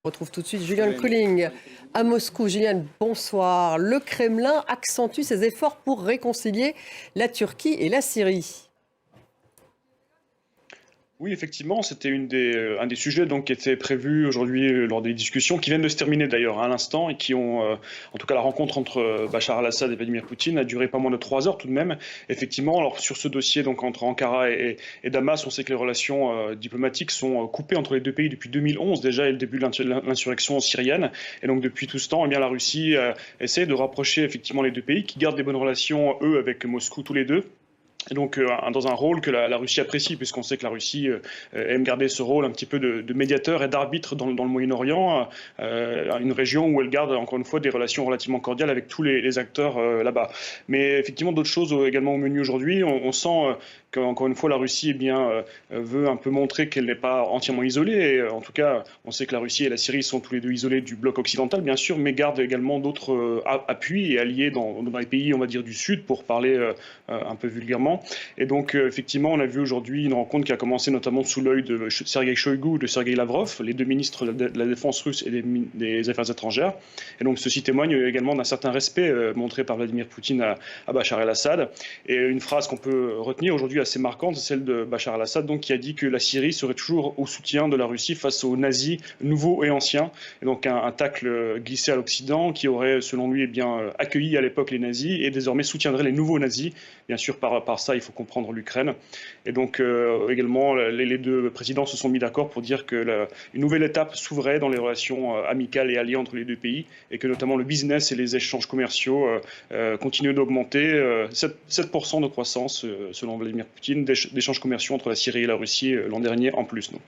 On retrouve tout de suite Julian Colling à Moscou. Julian, bonsoir. Le Kremlin accentue ses efforts pour réconcilier la Turquie et la Syrie. Oui, effectivement, c'était un des sujets donc, qui était prévu aujourd'hui lors des discussions, qui viennent de se terminer d'ailleurs à l'instant, et qui ont, en tout cas la rencontre entre Bachar al-Assad et Vladimir Poutine a duré pas moins de 3 heures tout de même. Effectivement, alors sur ce dossier donc entre Ankara et Damas, on sait que les relations diplomatiques sont coupées entre les deux pays depuis 2011 déjà, et le début de l'insurrection syrienne. Et donc depuis tout ce temps, eh bien, la Russie essaie de rapprocher effectivement les deux pays, qui gardent des bonnes relations, eux, avec Moscou tous les deux. Et donc, dans un rôle que la Russie apprécie, puisqu'on sait que la Russie aime garder ce rôle un petit peu de médiateur et d'arbitre dans le Moyen-Orient, une région où elle garde encore une fois des relations relativement cordiales avec tous les acteurs là-bas. Mais effectivement, d'autres choses également au menu aujourd'hui. On sent qu'encore une fois, la Russie veut un peu montrer qu'elle n'est pas entièrement isolée. Et, en tout cas, on sait que la Russie et la Syrie sont tous les deux isolés du bloc occidental, bien sûr, mais gardent également d'autres appuis et alliés dans les pays, on va dire, du Sud, pour parler un peu vulgairement. Et donc, effectivement, on a vu aujourd'hui une rencontre qui a commencé notamment sous l'œil de Sergei Shoigu et de Sergei Lavrov, les deux ministres de la Défense russe et des Affaires étrangères. Et donc, ceci témoigne également d'un certain respect montré par Vladimir Poutine à Bachar el-Assad. Et une phrase qu'on peut retenir aujourd'hui assez marquante, c'est celle de Bachar el-Assad, donc, qui a dit que la Syrie serait toujours au soutien de la Russie face aux nazis nouveaux et anciens. Et donc, un tacle glissé à l'Occident qui aurait, selon lui, accueilli à l'époque les nazis et désormais soutiendrait les nouveaux nazis. Bien sûr, par ça, il faut comprendre l'Ukraine. Et donc, également, les deux présidents se sont mis d'accord pour dire que une nouvelle étape s'ouvrait dans les relations amicales et alliées entre les deux pays, et que notamment le business et les échanges commerciaux continuent d'augmenter. 7% de croissance, selon Vladimir Poutine, d'échanges commerciaux entre la Syrie et la Russie l'an dernier en plus. Donc.